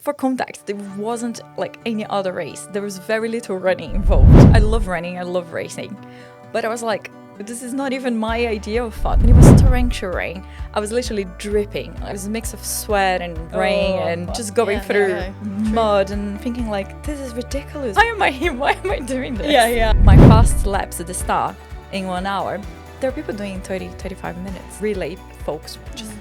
for context, there wasn't like any other race. There was very little running involved. I love running, I love racing. But I was like, this is not even my idea of fun. And it was torrential rain. I was literally dripping. It was a mix of sweat and rain and just going through mud and thinking like, this is ridiculous. Why am I here? Why am I doing this? My fast laps at the start in 1 hour, there are people doing 30, 35 minutes. Relay folks just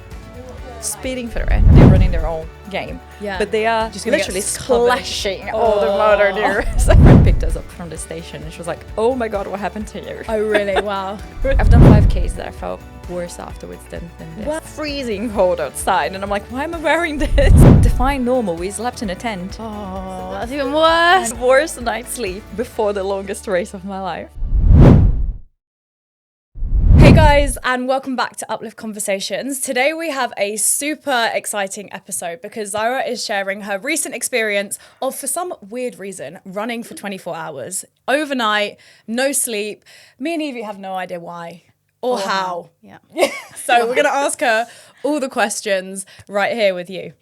speeding through it. They're running their own game. Yeah. But they are just literally splashing all the mud there. So my friend picked us up from the station and she was like, oh my God, what happened to you? Oh, really? Wow. I've done 5Ks that I felt worse afterwards than this. What? Freezing cold outside. And I'm like, why am I wearing this? Define normal. We slept in a tent. Oh, that's even worse. Worst night's sleep before the longest race of my life. Hey guys, and welcome back to Uplift Conversations. Today we have a super exciting episode because Zaira is sharing her recent experience of, for some weird reason, running for 24 hours, overnight, no sleep. Me and Evie have no idea why or how. Yeah. So we're going to ask her all the questions right here with you.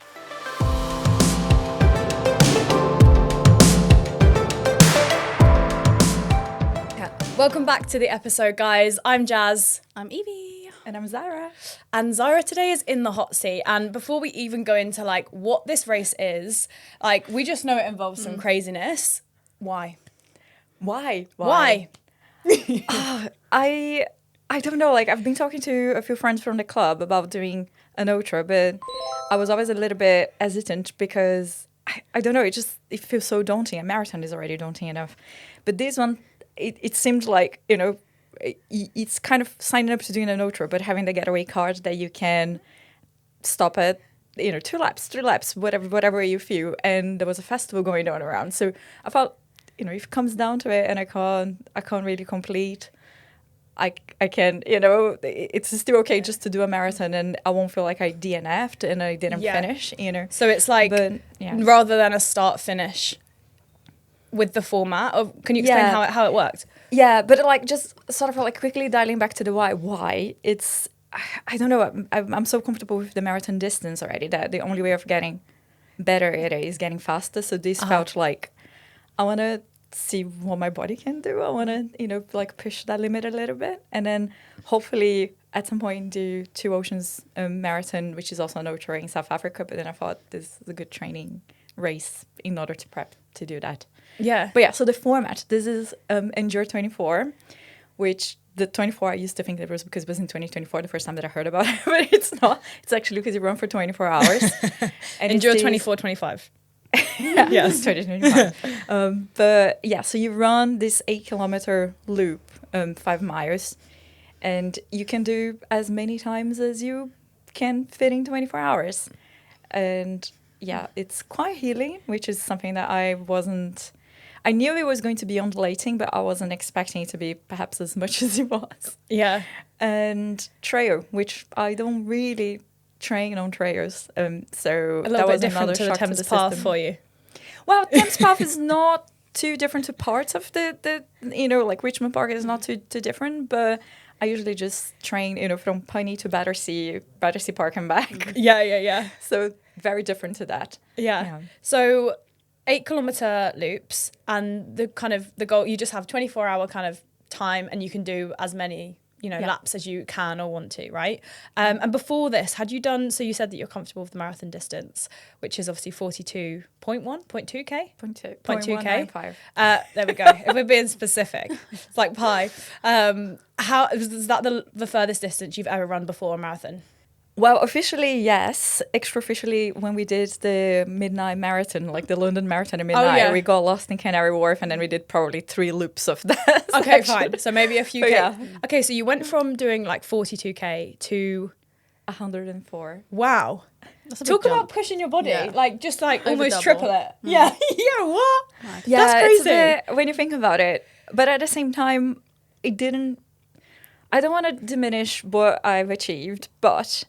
Welcome back to the episode, guys. I'm Jazz. I'm Evie. And I'm Zara. And Zaira today is in the hot seat. And before we even go into like what this race is, like we just know it involves some craziness. Why? Why? I don't know. Like I've been talking to a few friends from the club about doing an ultra, but I was always a little bit hesitant because I don't know. It feels so daunting. A marathon is already daunting enough, but this one. It seemed like, you know, it's kind of signing up to doing an ultra, but having the getaway card that you can stop at, you know, 2 laps, 3 laps, whatever you feel. And there was a festival going on around. So I felt, you know, if it comes down to it and I can't really complete, I can, you know, it's still okay just to do a marathon and I won't feel like I DNF'd and I didn't finish, you know. So it's like, rather than a start-finish, with the format of, can you explain how it worked? Yeah, but like just sort of like quickly dialing back to the why it's, I don't know, I'm so comfortable with the marathon distance already that the only way of getting better at it is getting faster. So this felt like I want to see what my body can do. I want to, you know, like push that limit a little bit and then hopefully at some point do 2 Oceans marathon, which is also an ultra in South Africa. But then I thought this is a good training race in order to prep to do that. Yeah. But yeah, so the format, this is Endure 24, which the 24 I used to think it was because it was in 2024 the first time that I heard about it, but it's not. It's actually because you run for 24 hours. And Endure 24, 25. Yeah, it's 2025. But yeah, so you run this 8-kilometer loop, 5 miles, and you can do as many times as you can fit in 24 hours. And yeah, it's quite healing, which is something that I knew it was going to be undulating, but I wasn't expecting it to be perhaps as much as it was. Yeah. And trail, which I don't really train on trails. So a little bit different to the Thames Path for you. Well, Thames Path is not too different to parts of the you know, like Richmond Park is not too different, but I usually just train, you know, from Piney to Battersea Park and back. Yeah. So very different to that. Yeah. So 8-kilometer loops and the goal, you just have 24-hour kind of time and you can do as many, you know, laps as you can or want to, right? And before this, had you done, so you said that you're comfortable with the marathon distance, which is obviously 42.1, 0.2K? 0.2K. There we go. If we're being specific, it's like pi. How is that the furthest distance you've ever run before a marathon? Well, officially, yes. Extra-officially, when we did the midnight marathon, like the London Marathon at midnight, we got lost in Canary Wharf and then we did probably 3 loops of that. Okay, fine. So maybe a few K. Yeah. Okay, so you went from doing like 42K to 104. Wow. Talk about pushing your body, like just like Over almost double. triple it. Yeah, what? Nice. Yeah, that's crazy. It's a bit, when you think about it. But at the same time, I don't want to diminish what I've achieved, but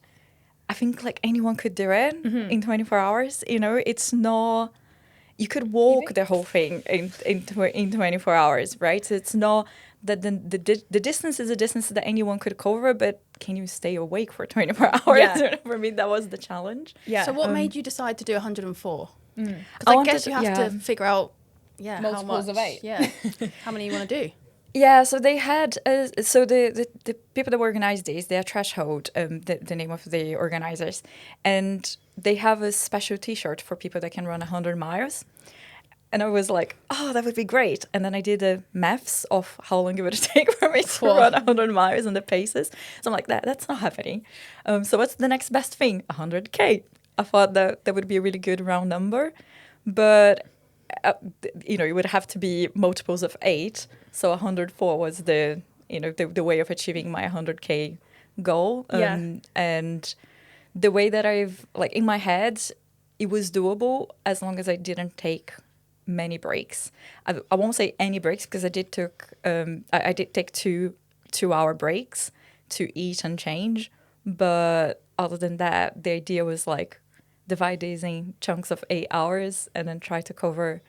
I think like anyone could do it in 24 hours. You know, it's not, you could walk the whole thing in 24 hours, right? So it's not that the distance is a distance that anyone could cover, but can you stay awake for 24 hours? Yeah. For me, that was the challenge. Yeah. So what made you decide to do 104? Because I guess you have to figure out, multiples how of much, 8. yeah, how many you want to do. Yeah, so they had so the people that organized these, they are Threshold, the name of the organizers, and they have a special T-shirt for people that can run 100 miles. And I was like, oh, that would be great. And then I did the maths of how long it would take for me to run 100 miles and the paces. So I'm like, that's not happening. So what's the next best thing? 100K. I thought that would be a really good round number. But, it would have to be multiples of 8. So 104 was the way of achieving my 100K goal. And the way that I've, like, in my head, it was doable as long as I didn't take many breaks. I won't say any breaks because I did take 2-hour breaks to eat and change. But other than that, the idea was like divide these in chunks of 8 hours and then try to cover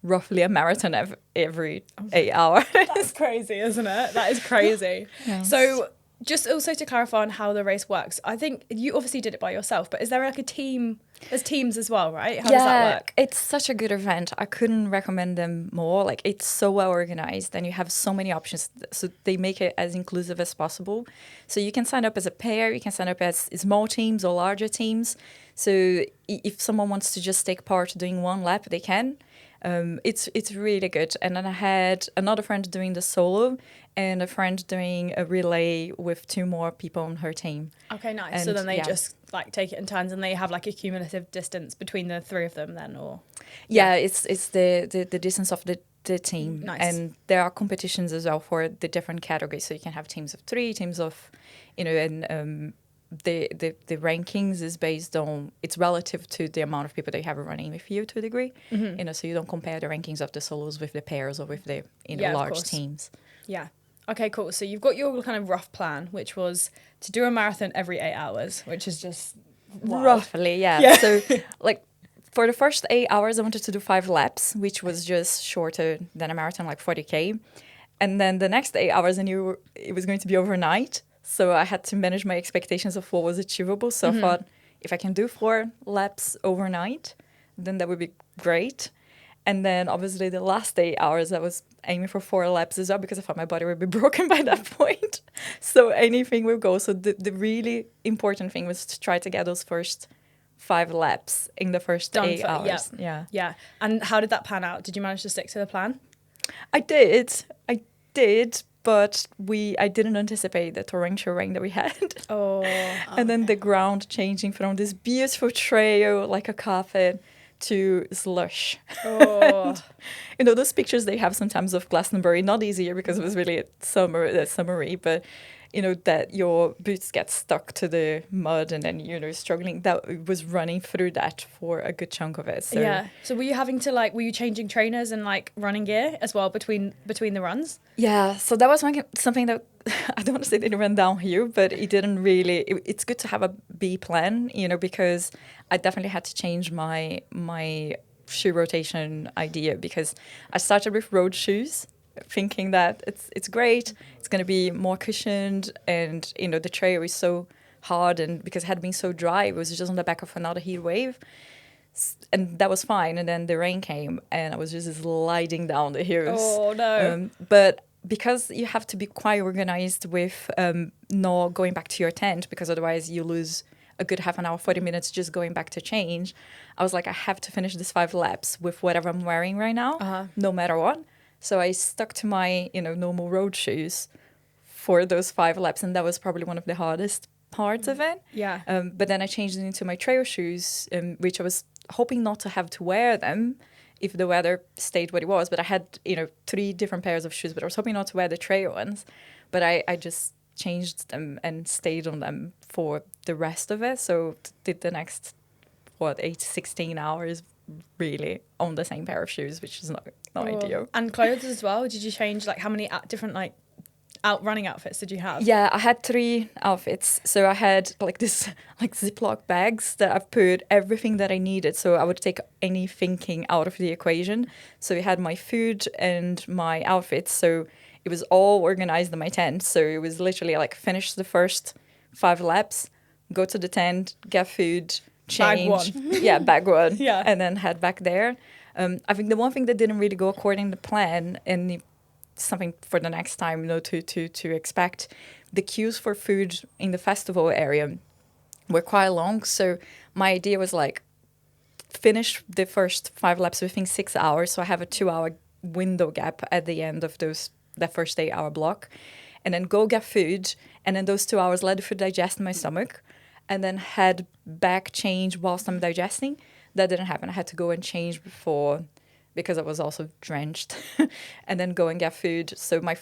roughly a marathon every 8 hours. That's crazy, isn't it? That is crazy. Yes. So just also to clarify on how the race works, I think you obviously did it by yourself, but is there like a team? There's teams as well, right? How does that work? It's such a good event. I couldn't recommend them more. Like, it's so well organized and you have so many options. So they make it as inclusive as possible. So you can sign up as a pair, you can sign up as small teams or larger teams. So if someone wants to just take part doing one lap, they can. It's really good. And then I had another friend doing the solo and a friend doing a relay with 2 more people on her team. Okay, nice. And so then they just like take it in turns and they have like a cumulative distance between the 3 of them then, or? Yeah, it's the distance of the team. Nice. And there are competitions as well for the different categories. So you can have teams of 3, teams of, and the rankings is based on, it's relative to the amount of people that you have running with you to a degree. Mm-hmm. So you don't compare the rankings of the solos with the pairs or with the Yeah, of large course. teams. Yeah. Okay, cool. So you've got your kind of rough plan, which was to do a marathon every 8 hours, which is just wild. Roughly, yeah. So like for the first 8 hours, I wanted to do 5 laps, which was just shorter than a marathon, like 40K. And then the next 8 hours, I knew it was going to be overnight. So I had to manage my expectations of what was achievable. So I thought, if I can do 4 laps overnight, then that would be great. And then obviously the last 8 hours, I was aiming for 4 laps as well because I thought my body would be broken by that point. So anything will go. So the really important thing was to try to get those first 5 laps in the first 8 hours. Yeah. And how did that pan out? Did you manage to stick to the plan? I did, but I didn't anticipate the torrential rain that we had. Oh. And then the ground changing from this beautiful trail, like a carpet, to slush. Oh. And, those pictures they have sometimes of Glastonbury, not easier because it was really summery, but that your boots get stuck to the mud and then struggling. That was running through that for a good chunk of it. So yeah. So were you changing trainers and like running gear as well between the runs? Yeah. So that was something that I don't want to say didn't run downhill, but it didn't really. It's good to have a B plan, because I definitely had to change my shoe rotation idea because I started with road shoes, thinking that it's great, it's going to be more cushioned, and the trail is so hard, and because it had been so dry, it was just on the back of another heat wave, and that was fine. And then the rain came and I was just sliding down the hills. Oh no. But because you have to be quite organized with not going back to your tent, because otherwise you lose a good half an hour, 40 minutes just going back to change, I was like, I have to finish these 5 laps with whatever I'm wearing right now, no matter what. So I stuck to my, normal road shoes for those 5 laps, and that was probably one of the hardest parts of it. Yeah. But then I changed it into my trail shoes, which I was hoping not to have to wear them if the weather stayed what it was. But I had, 3 different pairs of shoes, but I was hoping not to wear the trail ones. But I just changed them and stayed on them for the rest of it. So did the next, 16 hours really on the same pair of shoes, which is not ideal. And clothes as well. Did you change how many different out running outfits did you have? Yeah, I had 3 outfits. So I had this Ziploc bags that I've put everything that I needed. So I would take any thinking out of the equation. So we had my food and my outfits. So it was all organized in my tent. So it was literally finish the first 5 laps, go to the tent, get food, change. Bag one. Bag one. Yeah. And then head back there. I think the one thing that didn't really go according to plan, and something for the next time, to expect, the queues for food in the festival area were quite long. So my idea was like, finish the first 5 laps within 6 hours. So I have a 2-hour window gap at the end of that first 8-hour block. And then go get food. And then those 2 hours let the food digest in my stomach. And then head back, change whilst I'm digesting. That didn't happen. I had to go and change before because I was also drenched. And then go and get food. So my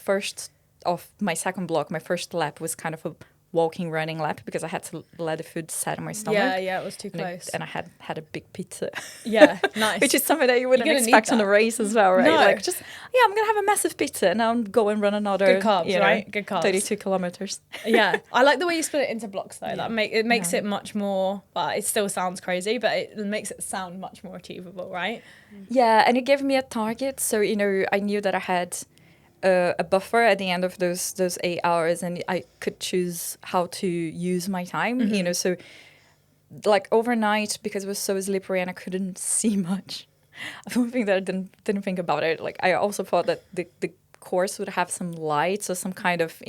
second block, my first lap was kind of a walking, running lap because I had to let the food set in my stomach. Yeah, it was too close. And I had a big pizza. Yeah, nice. Which is something that you wouldn't expect on a race as well, right? No. Like I'm going to have a massive pizza and I'll go and run another... Good carbs, right? Good carbs. 32 kilometers. Yeah. I like the way you split it into blocks, though. That makes it much more... Well, it still sounds crazy, but it makes it sound much more achievable, right? Yeah, and it gave me a target. So, I knew that I had... a buffer at the end of those 8 hours, and I could choose how to use my time. So like overnight, because it was so slippery and I couldn't see much. I don't think that I didn't think about it. Like I also thought that the course would have some lights or some kind of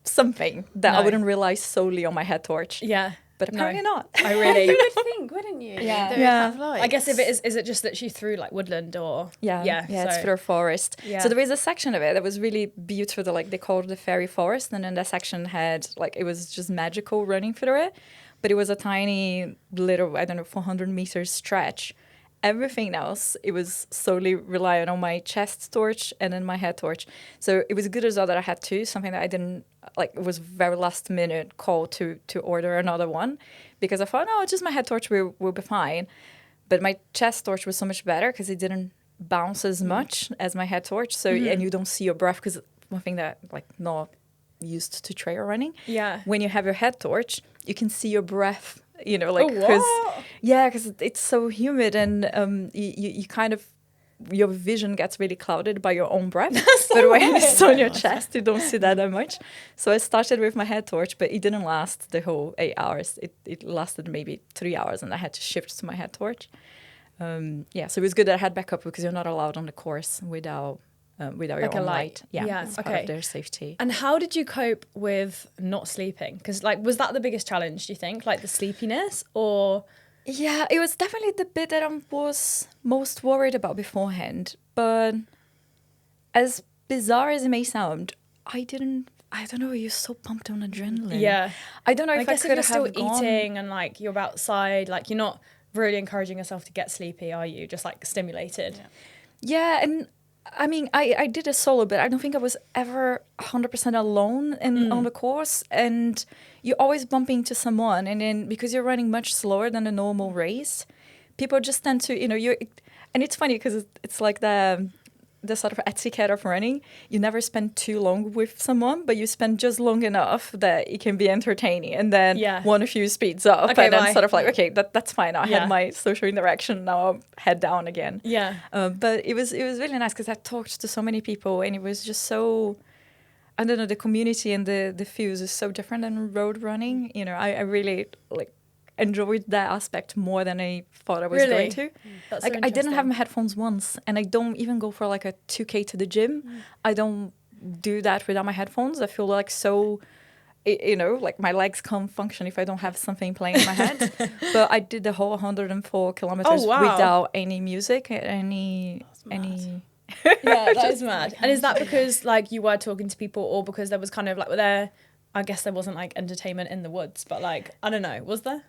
something that I wouldn't realize solely on my head torch. Yeah. But apparently not. I really... You would think, wouldn't you? Yeah. That it would have lights. I guess if it is it just that she threw like woodland or... Yeah, it's through a forest. Yeah. So there is a section of it that was really beautiful. Like they called it the fairy forest. And then that section had, like, it was just magical running through it. But it was a tiny little, 400 meters stretch. Everything else, it was solely reliant on my chest torch and then my head torch. So it was a good result that I had two, something that I didn't, like, it was very last minute call to order another one because I thought, no, just my head torch will be fine. But my chest torch was so much better because it didn't bounce as much as my head torch. So, and you don't see your breath because one thing that, like, not used to trail running. Yeah. When you have your head torch, you can see your breath. Because it's so humid and you kind of, your vision gets really clouded by your own breath. But when it's on your chest, you don't see that much. So I started with my head torch, but it didn't last the whole 8 hours. It lasted maybe 3 hours and I had to shift to my head torch. So it was good that I had backup because you're not allowed on the course without your like own a light. Yeah, it's part of their safety. And how did you cope with not sleeping? Because, like, was that the biggest challenge, do you think? Like, the sleepiness or... Yeah, it was definitely the bit that I was most worried about beforehand. But as bizarre as it may sound, I don't know, you're so pumped on adrenaline. Yeah. I don't know if I guess could if you're have still eating and, like, you're outside, like, you're not really encouraging yourself to get sleepy, are you? Just, like, stimulated. Yeah, and... I mean, I did a solo, but I don't think I was ever 100% alone on the course. And you always bump into someone. And then because you're running much slower than a normal race, people just tend to, and it's funny because it's like the sort of etiquette of running. You never spend too long with someone, but you spend just long enough that it can be entertaining. And then one of you speeds up. Okay, and then bye. sort of like, okay, that's fine. I had my social interaction. Now I'll head down again. Yeah. But it was really nice because I talked to so many people and it was just so... I don't know, the community and the fuse is so different than road running. I really enjoyed that aspect more than I thought I was going to. That's like so I didn't have interesting. my headphones once, and I don't even go for like a 2K to the gym. I don't do that without my headphones. I feel like so, like my legs can't function if I don't have something playing in my head. But I did the whole 104 kilometers without any music, any. Yeah, that is mad. And is that because like you were talking to people, or because there was kind of like I guess there wasn't like entertainment in the woods, but like I don't know, was there?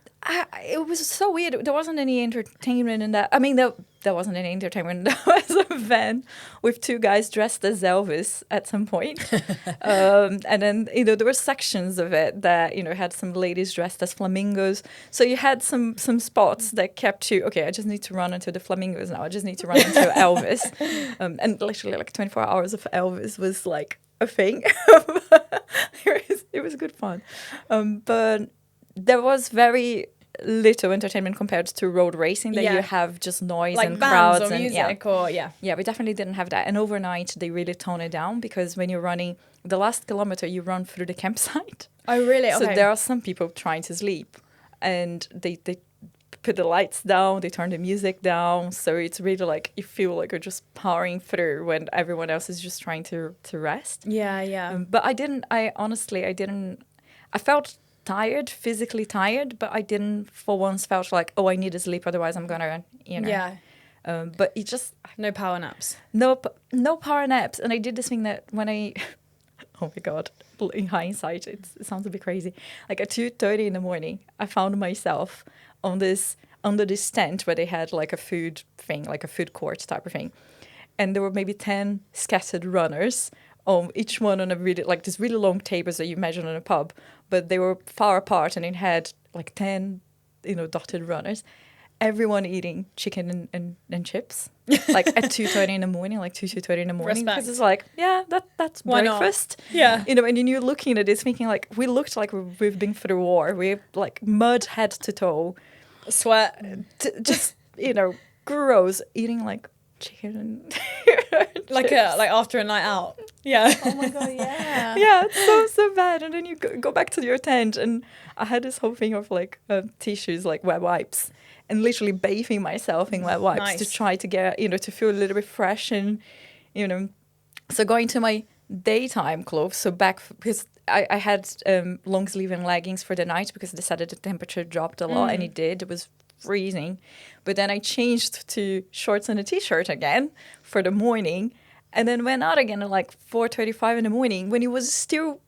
It was so weird. There wasn't any entertainment in that. I mean, there wasn't any entertainment. There was a van with two guys dressed as Elvis at some point. And then, there were sections of it that, had some ladies dressed as flamingos. So you had some spots that kept you, okay, I just need to run into the flamingos now. I just need to run into Elvis. And literally like 24 hours of Elvis was like a thing. It was good fun. But there was very little entertainment compared to road racing that you have just noise like and bands crowds or and music or we definitely didn't have that. And overnight they really tone it down because when you're running the last kilometer you run through the campsite. Oh really? Okay. So there are some people trying to sleep and they put the lights down, they turn the music down. So it's really like you feel like you're just powering through when everyone else is just trying to rest. Yeah. But I felt tired, physically tired, but I didn't for once felt like, oh, I need to sleep, otherwise I'm gonna, Yeah. But it just No power naps. no power naps. And I did this thing that when I oh my god, in hindsight it sounds a bit crazy, like at 2:30 in the morning I found myself under this tent where they had like a food thing, like a food court type of thing, and there were maybe 10 scattered runners, each one on a really like this really long tables that you imagine in a pub, but they were far apart, and it had like 10 dotted runners, everyone eating chicken and chips, like at 2:30 in the morning, like 2:30 in the morning. Respect. Because it's like, yeah, that's Why not? breakfast. Yeah. And then you're looking at this thinking like, we looked like we've been through war. We're like mud head to toe. Sweat. Just, gross, eating like chicken and like after a night out. Yeah. Oh my god, yeah. yeah, it's so bad. And then you go back to your tent, and I had this whole thing of like tissues, like wet wipes, and literally bathing myself in wet wipes Nice. to try to get, to feel a little bit fresh. And, so going to my daytime clothes, so back, because I had long sleeve and leggings for the night because they said that the temperature dropped a lot, and it did. It was freezing. But then I changed to shorts and a t-shirt again for the morning, and then went out again at like 4:35 in the morning when it was still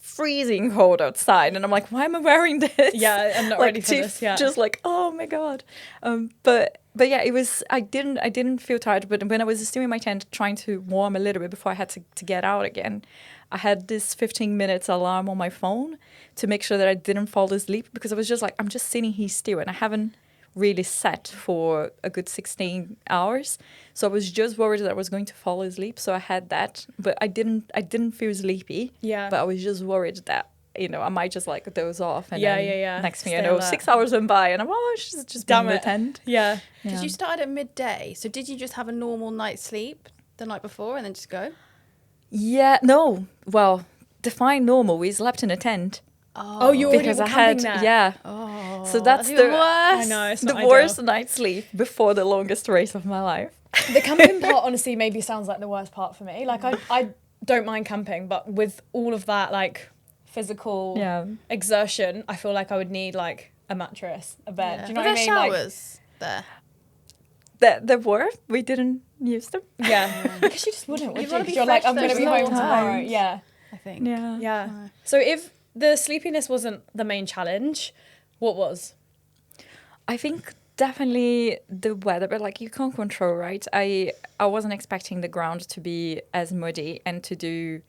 freezing cold outside, and I'm like, why am I wearing this? Yeah, I'm not like, ready for this. Yeah. Just like, oh my god. But yeah, it was. I didn't feel tired, but when I was still in my tent trying to warm a little bit before I had to get out again, I had this 15 minutes alarm on my phone to make sure that I didn't fall asleep, because I was just like, I'm just sitting here still, and I haven't really sat for a good 16 hours. So I was just worried that I was going to fall asleep. So I had that, but I didn't feel sleepy. Yeah. But I was just worried that, I might just like doze off. And Yeah, then yeah. next thing Stay I know, alert. 6 hours went by, and I'm, she's just Damn been in it. the tent. Yeah. Because you started at midday, so did you just have a normal night's sleep the night before and then just go? Yeah, no. Well, define normal. We slept in a tent. Oh, you already Because were I had, camping there. yeah. Oh, So that's even the worse. I know. It's the not worst ideal. night's sleep before the longest race of my life. The camping part, honestly, maybe sounds like the worst part for me. Like, I don't mind camping, but with all of that, like, physical exertion, I feel like I would need, like, a mattress, a bed. Yeah. Do you know Were what I there mean? showers there? There were. We didn't use them. Like, yeah. Because you just wouldn't, would You'd you? wanna 'Cause be you're like, fresh I'm going to those be home long tomorrow. times. Yeah. I think. Yeah. Yeah. No. So if the sleepiness wasn't the main challenge, what was? I think definitely the weather, but like you can't control, right? I wasn't expecting the ground to be as muddy and to do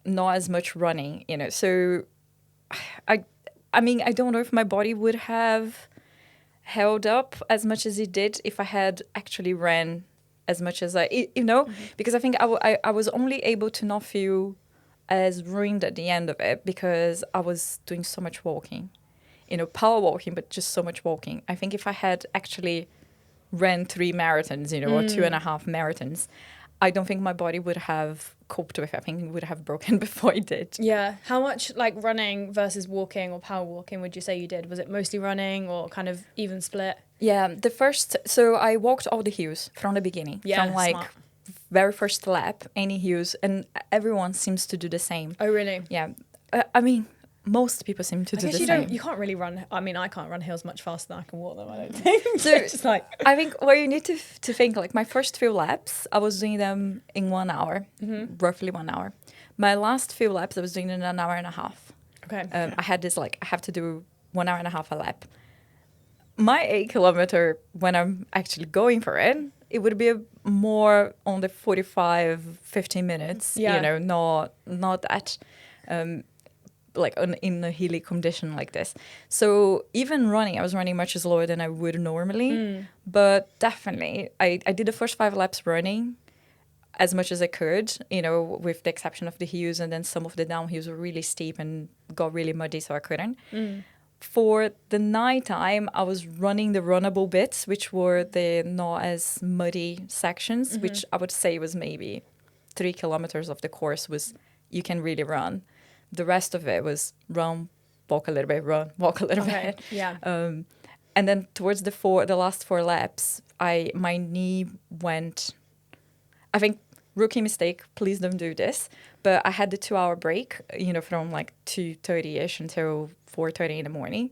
not as much running, So I mean, I don't know if my body would have held up as much as it did if I had actually ran as much as because I think I was only able to not feel as ruined at the end of it because I was doing so much walking. Power walking, but just so much walking. I think if I had actually ran 3 marathons, or 2.5 marathons, I don't think my body would have coped with it. I think it would have broken before it did. Yeah. How much like running versus walking or power walking would you say you did? Was it mostly running or kind of even split? Yeah, so I walked all the hills from the beginning. Yeah, from like smart. very first lap, any hills, and everyone seems to do the same. Oh, really? Yeah. I mean, most people seem to I do guess the you same. don't. You can't really run. I mean, I can't run hills much faster than I can walk them. I don't think. So It's just like I think what you need to think, like my first few laps, I was doing them in 1 hour, roughly 1 hour. My last few laps, I was doing in an hour and a half. okay. I had this like I have to do 1 hour and a half a lap. My 8 kilometer, when I'm actually going for it, it would be more on the 45, 15 minutes. Yeah. Not that. Like in a hilly condition like this. So even running, I was running much slower than I would normally. But definitely, I did the first 5 laps running as much as I could, with the exception of the hills. And then some of the downhills were really steep and got really muddy, so I couldn't. For the nighttime, I was running the runnable bits, which were the not as muddy sections, which I would say was maybe 3 kilometers of the course was you can really run. The rest of it was run, walk a little bit, run, walk a little bit. Yeah. And then towards the last 4 laps, my knee went, I think, rookie mistake, please don't do this. But I had the 2-hour break, from like 2:30ish until 4:30 in the morning.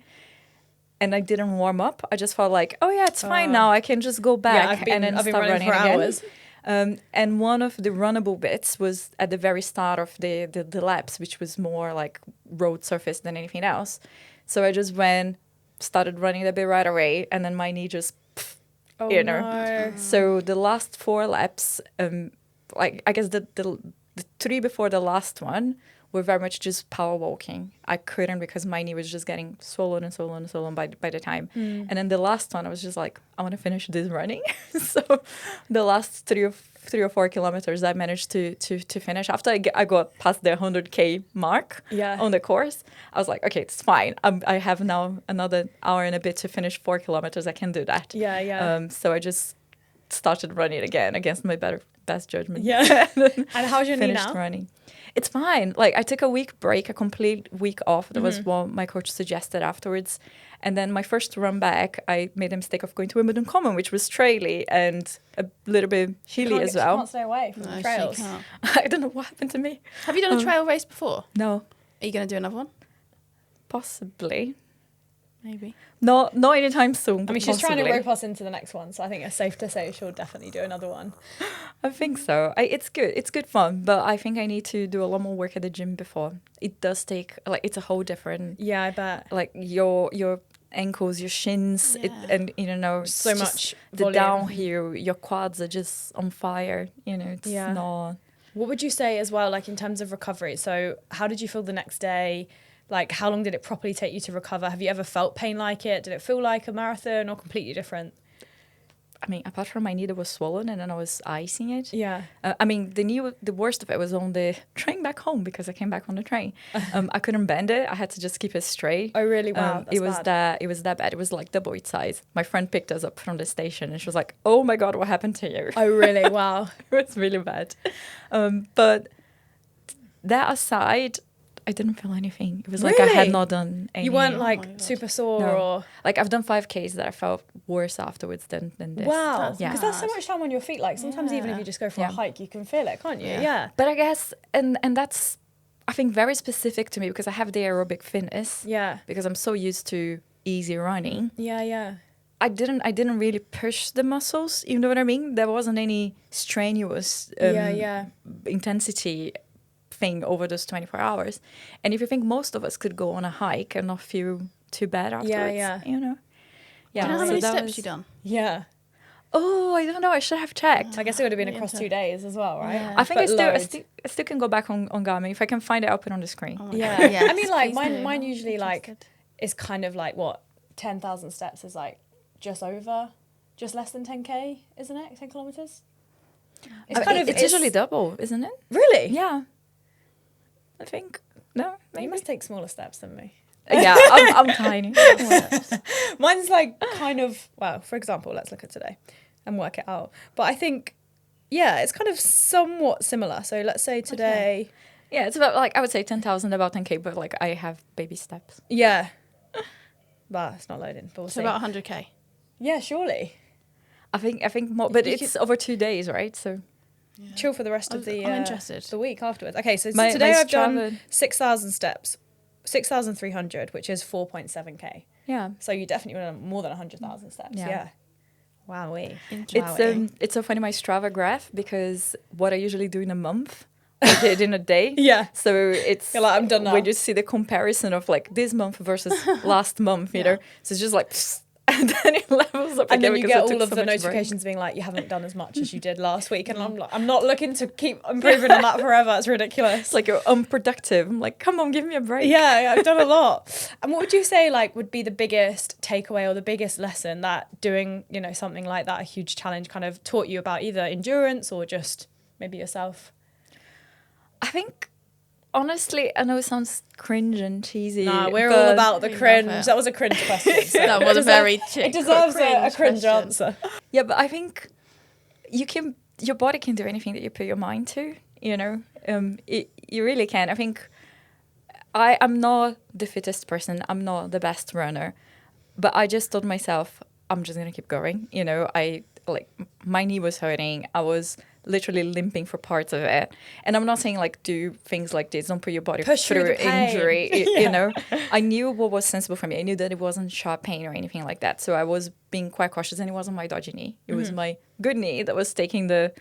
And I didn't warm up. I just felt like, oh yeah, it's fine now. I can just go back and then I've been start running running for again. hours. And one of the runnable bits was at the very start of the laps, which was more like road surface than anything else. So I just started running a bit right away, and then my knee just, No. So the last 4 laps, like I guess the 3 before the last one were very much just power walking. I couldn't because my knee was just getting swollen and swollen and swollen by the time. And then the last one, I was just like, I want to finish this running. So the last 3 or 4 kilometers, I managed to finish. After I got past the 100K mark on the course, I was like, okay, it's fine. I have now another hour and a bit to finish 4 kilometers. I can do that. So I just started running again against my best judgment. Yeah. And how's your knee finished now? running. It's fine. Like I took a week break, a complete week off. That was what my coach suggested afterwards. And then my first run back, I made the mistake of going to Wimbledon Common, which was traily and a little bit hilly as well. She can't stay away from the trails. She can't. I don't know what happened to me. Have you done a trail race before? No, Are you going to do another one? possibly. Maybe. Not anytime soon. I mean, she's trying to possibly. rope us into the next one, so I think it's safe to say she'll definitely do another one. I think so. It's good. It's good fun, but I think I need to do a lot more work at the gym before. It does take it's a whole different. Yeah, I bet. Like your ankles, your shins, and So it's much just the volume. downhill. Your quads are just on fire. It's not. What would you say as well, like in terms of recovery? So how did you feel the next day? Like, how long did it properly take you to recover? Have you ever felt pain like it? Did it feel like a marathon or completely different? I mean, apart from my knee that was swollen and then I was icing it. Yeah. I mean, the worst of it was on the train back home because I came back on the train. I couldn't bend it. I had to just keep it straight. Oh, really? Wow. It was that bad. It was like double its size. My friend picked us up from the station and she was like, "Oh my God, what happened to you?" Oh, really? Wow. It was really bad. But that aside, I didn't feel anything. It was like I had not done any. You weren't like super sore or... Like I've done 5Ks that I felt worse afterwards than this. Wow. Yeah. Because that's so much time on your feet. Like sometimes even if you just go for a hike, you can feel it, can't you? Yeah. But I guess, and that's, I think, very specific to me because I have the aerobic fitness. Yeah. Because I'm so used to easy running. Yeah. I didn't really push the muscles. You know what I mean? There wasn't any strenuous intensity thing over those 24 hours. And if you think most of us could go on a hike and not feel too bad afterwards, Yeah. you know? Yeah. Do you know how so many that steps was- you done? Yeah. Oh, I don't know. I should have checked. I guess it would have been across 2 days as well, right? Yeah. I think But I loads. still can go back on Garmin. If I can find it, I'll put it on the screen. Oh my Yeah. God. Yes, I mean, like, please do. mine usually, like, Interested. is kind of like, what, 10,000 steps is, like, just less than 10K, isn't it? 10 kilometres? It's usually double, isn't it? Really? Yeah. I think. No, maybe. You must take smaller steps than me. Yeah, I'm tiny. Mine's like kind of, well, for example, let's look at today and work it out. But I think, yeah, it's kind of somewhat similar. So let's say today, Yeah, it's about like I would say 10,000, about 10K, but like I have baby steps. yeah. But it's not loading, but we'll So see. about 100K. Yeah, surely. I think more, but You it's over 2 days, right? So Chill for the rest of the I'm interested. the week afterwards. Okay, so My- today my I've done Strava- 6,000 steps, 6,300, which is 4.7K. yeah, So you definitely went more than 100,000 steps. Yeah. Yeah. Wowee. it's so funny my Strava graph because what I usually do in a month, I did in a day. Yeah. So it's You're like, I'm done now. when you see the comparison of like this month versus last month, you know. So it's just like, and then it levels up And again then you because get I all took of so the much break. notifications being like, you haven't done as much as you did last week. And I'm like, I'm not looking to keep improving on that forever. It's ridiculous. It's like you're unproductive. I'm like, come on, give me a break. Yeah, I've done a lot. And what would you say like would be the biggest takeaway or the biggest lesson that doing, you know, something like that, a huge challenge kind of taught you about either endurance or just maybe yourself? I think, honestly, I know it sounds cringe and cheesy. No, we're but all about the We love cringe. it. That was a cringe question. So That was a very it deserves a cringe question. answer. Yeah, but I think your body can do anything that you put your mind to, you know. You really can. I think I'm not the fittest person. I'm not the best runner. But I just told myself, I'm just gonna keep going. You know, my knee was hurting. I was literally limping for parts of it. And I'm not saying like do things like this, don't put your body through injury. You know, I knew what was sensible for me. I knew that it wasn't sharp pain or anything like that. So I was being quite cautious, and it wasn't my dodgy knee. It was my good knee that was taking the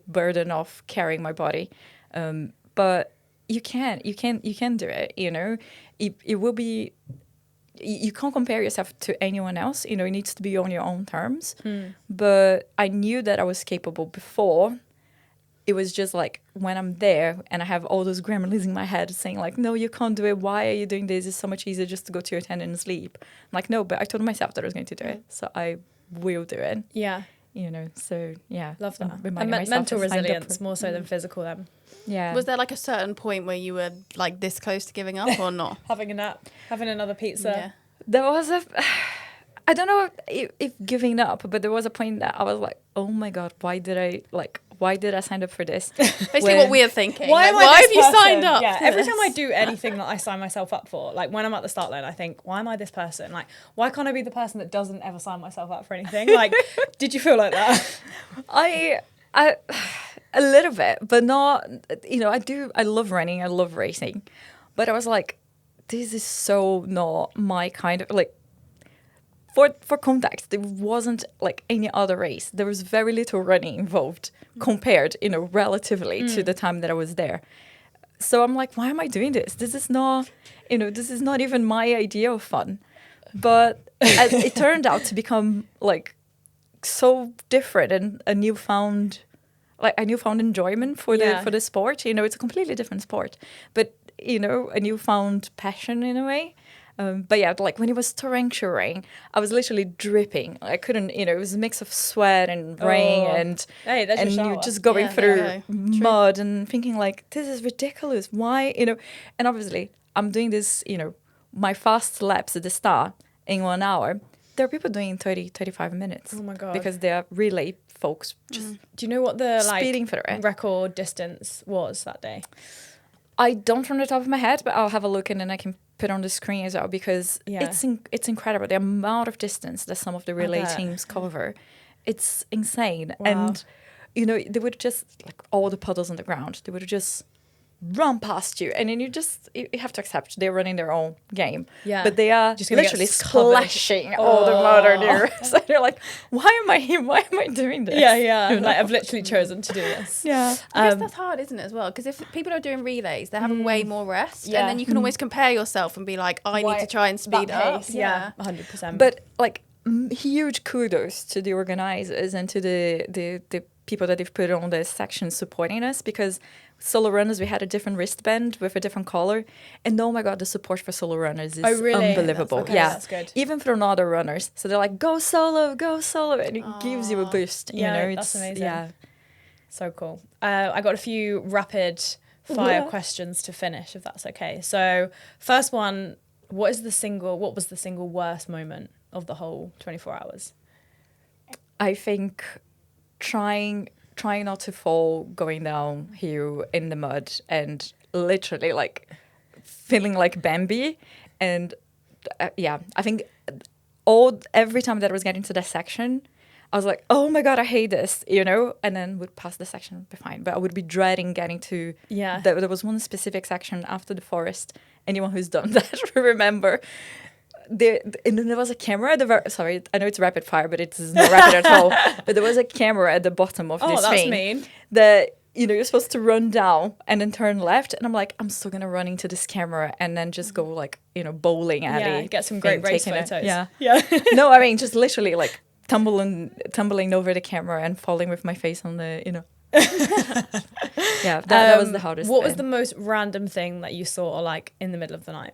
burden of carrying my body. But you can do it. You know, it will be. You can't compare yourself to anyone else. You know, it needs to be on your own terms. But I knew that I was capable before. It was just like when I'm there and I have all those gremlins in my head saying like, no, you can't do it. Why are you doing this? It's so much easier just to go to your tent and sleep. I'm like, no, but I told myself that I was going to do it. So I will do it. Yeah. You know, so yeah. Love that. And mental resilience more so than physical then. Yeah. Was there like a certain point where you were like this close to giving up or not? Having a nap, having another pizza. Yeah. There was I don't know if giving up, but there was a point that I was like, oh my God, why did I sign up for this? Basically what we're thinking. Why have you signed up? Yeah, every time I do anything that I sign myself up for, like when I'm at the start line, I think, why am I this person? Like, why can't I be the person that doesn't ever sign myself up for anything? Like, did you feel like that? I a little bit, but not, you know, I love running, I love racing. But I was like, this is so not my kind of, like, for context, there wasn't like any other race. There was very little running involved compared, you know, relatively to the time that I was there. So I'm like, why am I doing this? This is not, you know, this is not even my idea of fun. But it turned out to become like so different and a newfound enjoyment for the sport. You know, it's a completely different sport, but you know, a newfound passion in a way. But yeah, like when it was torrential rain, I was literally dripping. I couldn't, you know, it was a mix of sweat and rain and you just going through mud and thinking like, this is ridiculous. Why, you know? And obviously I'm doing this, you know, my fast laps at the start in 1 hour. There are people doing 30, 35 minutes. Oh my God. Because they are relay folks just Do you know what the speeding for it. record distance was that day? I don't from the top of my head, but I'll have a look and then I can put on the screen as well because it's incredible. The amount of distance that some of the relay teams cover, it's insane. Wow. And, you know, they would just, like all the puddles on the ground, they would just run past you. And then you have to accept they're running their own game. Yeah. But they are just literally splashing all the mud on you. So you're like, why am I here? Why am I doing this? Yeah. Like I've literally chosen to do this. Yeah. I guess that's hard, isn't it, as well? Because if people are doing relays, they're having way more rest. And then you can always compare yourself and be like, I need to try and speed up. Yeah, 100%. But like huge kudos to the organizers and to the people that they've put on the section supporting us, because solo runners, we had a different wristband with a different color, and oh my God, the support for solo runners is unbelievable. That's good. Even from other runners, so they're like, go solo, and it gives you a boost. You know, that's amazing. Yeah, so cool. I got a few rapid fire questions to finish, if that's okay. So first one, what was the single worst moment of the whole 24 hours? I think trying not to fall going downhill in the mud and literally like feeling like Bambi. And I think every time that I was getting to that section, I was like, oh my God, I hate this, you know, and then would pass the section, would be fine. But I would be dreading getting to, there was one specific section after the forest. Anyone who's done that will remember. And then there was a camera sorry, I know it's rapid fire, but it's not rapid at all. But there was a camera at the bottom of this thing. Mean. That, you know, you're supposed to run down and then turn left. And I'm like, I'm still going to run into this camera and then just go like, you know, bowling alley. Yeah, get some great race photos. Yeah. No, I mean, just literally like tumbling over the camera and falling with my face on the, you know. That was the hardest What thing. was the most random thing that you saw like in the middle of the night?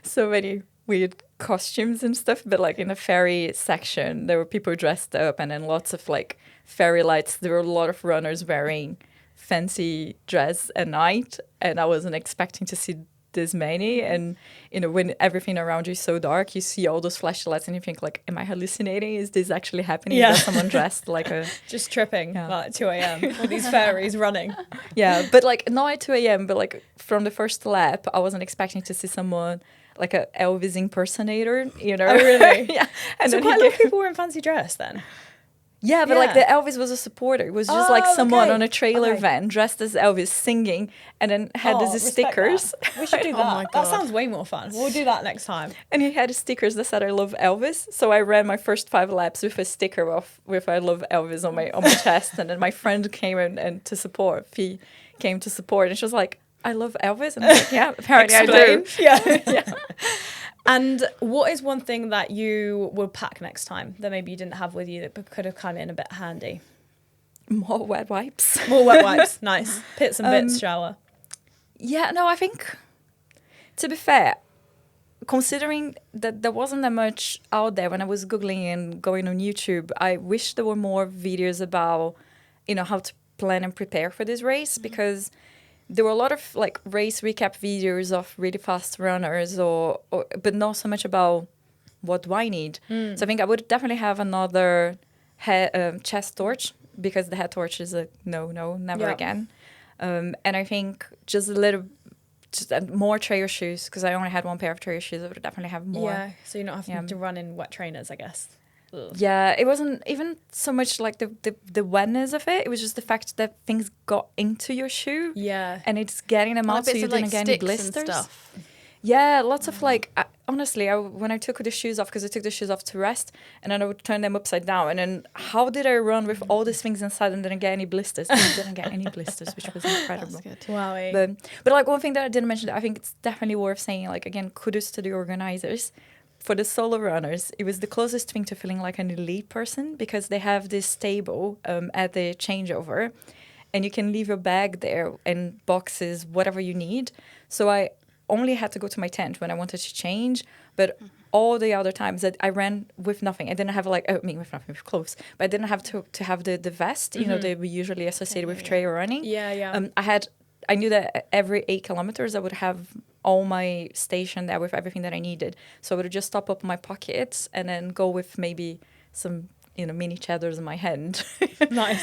So many weird costumes and stuff, but like in the ferry section there were people dressed up, and then lots of like fairy lights. There were a lot of runners wearing fancy dress at night, and I wasn't expecting to see this many. And you know, when everything around you is so dark, you see all those flashlights and you think like, am I hallucinating? Is this actually happening? Is there someone dressed like a just tripping at 2 a.m. with these fairies running? Yeah, but like not at 2 a.m. but like from the first lap I wasn't expecting to see someone like a Elvis impersonator, you know. Oh, really? Yeah. And So then quite a lot of people were in fancy dress then. yeah, but like the Elvis was a supporter. It was just like someone on a trailer van dressed as Elvis singing, and then had these stickers. We should do that. Oh my That God. sounds way more fun. We'll do that next time. And he had stickers that said "I love Elvis." So I ran my first 5 laps with a sticker with "I love Elvis" on my chest, and then my friend came in and to support. He came to support, and she was like, "I love Elvis," and I was like, "Yeah, apparently I do." Yeah. And what is one thing that you will pack next time that maybe you didn't have with you that could have come in a bit handy? More wet wipes. More wet wipes. Nice. Pits and bits shower. Yeah, no, I think, to be fair, considering that there wasn't that much out there when I was Googling and going on YouTube, I wish there were more videos about, how to plan and prepare for this race, because there were a lot of like race recap videos of really fast runners, but not so much about what do I need. So I think I would definitely have another chest torch, because the head torch is a no, never again. And I think just more trail shoes, because I only had one pair of trail shoes. I would definitely have more. Yeah, so you're not having to run in wet trainers, I guess. Ugh. Yeah, it wasn't even so much like the wetness of it. It was just the fact that things got into your shoe. Yeah. And it's getting them out, so you didn't get any blisters. Yeah, lots of like, honestly, when I took the shoes off, because I took the shoes off to rest, and then I would turn them upside down. And then how did I run with all these things inside and didn't get any blisters? I didn't get any blisters, which was incredible. That's good. Wowie. But like one thing that I didn't mention, that I think it's definitely worth saying, like, again, kudos to the organizers. For the solo runners, it was the closest thing to feeling like an elite person, because they have this table at the changeover, and you can leave your bag there and boxes, whatever you need. So I only had to go to my tent when I wanted to change, but all the other times that I ran with nothing. I didn't have with nothing, with clothes, but I didn't have to have the vest, that we usually associate with trail running. Yeah. I knew that every 8 kilometers I would have all my station there with everything that I needed. So I would just top up my pockets and then go with maybe some, mini cheddars in my hand. Nice.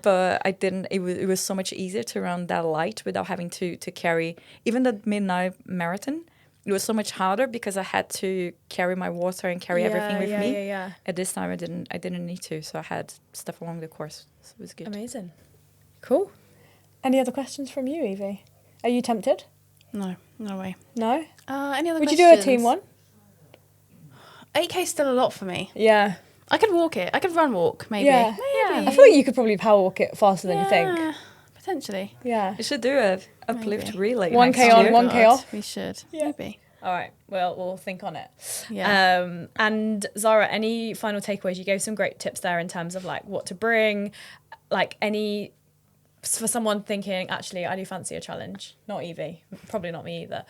But I didn't, it was so much easier to run that light without having to carry, even the midnight marathon. It was so much harder because I had to carry my water and carry everything with me. Yeah. At this time, I didn't need to. So I had stuff along the course. So it was good. Amazing. Cool. Any other questions from you, Evie? Are you tempted? No way. No? Any other Would questions? you do a team one? 8K is still a lot for me. Yeah. I could walk it. I could run walk, maybe. Yeah. Maybe. I feel like you could probably power walk it faster than you think. Potentially. Yeah. You should do a uplift relay. 1K next on, year. 1K off. We should. Yeah. Maybe. All right. Well, we'll think on it. Yeah. And Zara, any final takeaways? You gave some great tips there in terms of like what to bring, like any for someone thinking, actually, I do fancy a challenge. Not Evie, probably not me either.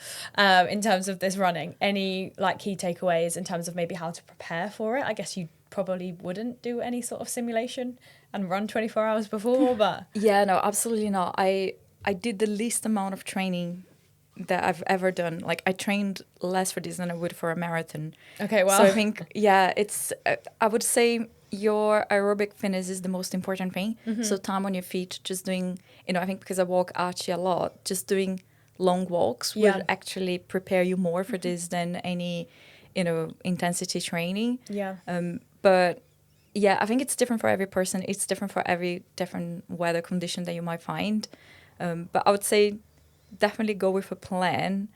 In terms of this running, any like key takeaways in terms of maybe how to prepare for it? I guess you probably wouldn't do any sort of simulation and run 24 hours before, but yeah, no, absolutely not. I did the least amount of training that I've ever done. Like I trained less for this than I would for a marathon. okay, well, So I think, yeah, it's, I would say your aerobic fitness is the most important thing. Mm-hmm. So time on your feet, just doing, I think because I walk Archie a lot, just doing long walks would actually prepare you more for this than any, intensity training. yeah. But yeah, I think it's different for every person. It's different for every different weather condition that you might find. But I would say definitely go with a plan,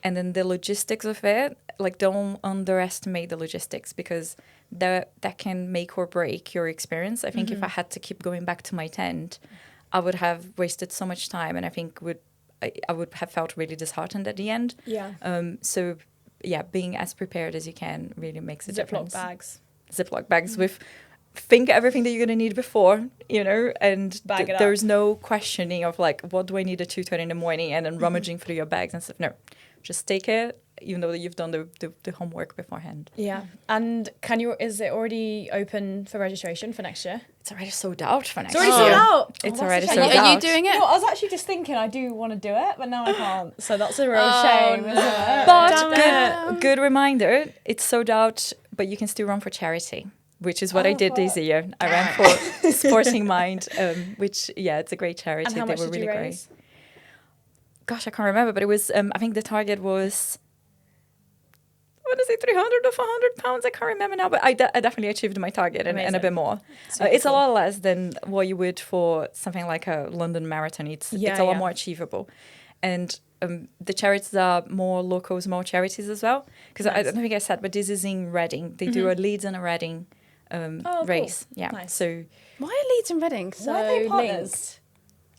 and then the logistics of it, like don't underestimate the logistics, because that can make or break your experience. I think if I had to keep going back to my tent, I would have wasted so much time, and I think I would have felt really disheartened at the end. Yeah. So yeah, being as prepared as you can really makes a difference. Ziploc Bags with think everything that you're going to need before, and Bag it up. there's no questioning of like, what do I need at 2:30 in the morning, and then rummaging through your bags and stuff. No, just take it, even though you've done the homework beforehand. Yeah. And is it already open for registration for next year? It's already sold out for next It's year. already sold out. It's Oh, already that's a sold shame. out. Are you doing it? No, I was actually just thinking I do want to do it, but now I can't. So that's a real shame, isn't it? But Damn good reminder, it's sold out, but you can still run for charity, which is what I did this year. I ran for Sporting Mind, which, it's a great charity. And how much they were did really you raise? great. Gosh, I can't remember, but it was, I think the target was want to say 300 or 400 pounds. I can't remember now, but I definitely achieved my target and a bit more. It's a lot less than what you would for something like a London marathon. It's a lot more achievable. And the charities are more local, small charities as well. Because I don't think I said, but this is in Reading. They do a Leeds and a Reading race. Cool. Yeah. Nice. So Why are Leeds and Reading so Why are they partners? linked?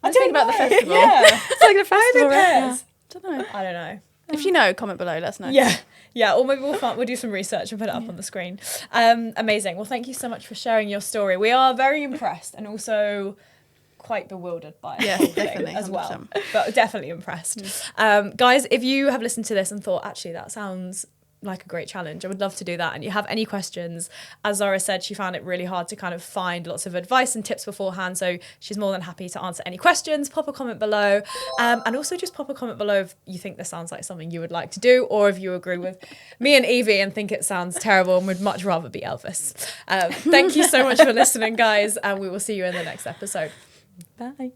I think about the festival. Yeah. it's like the festival, right? Don't know. I don't know. If you know, comment below. Let us know. Yeah, or maybe we'll do some research and put it up on the screen. Amazing. Well, thank you so much for sharing your story. We are very impressed and also quite bewildered by it definitely, as 100%. well, but definitely impressed. Guys, if you have listened to this and thought, actually, that sounds like a great challenge, I would love to do that, and you have any questions, as Zara said, she found it really hard to kind of find lots of advice and tips beforehand, so she's more than happy to answer any questions. Pop a comment below, and also just pop a comment below if you think this sounds like something you would like to do, or if you agree with me and Evie and think it sounds terrible and would much rather be Elvis. Thank you so much for listening, guys, and we will see you in the next episode. Bye.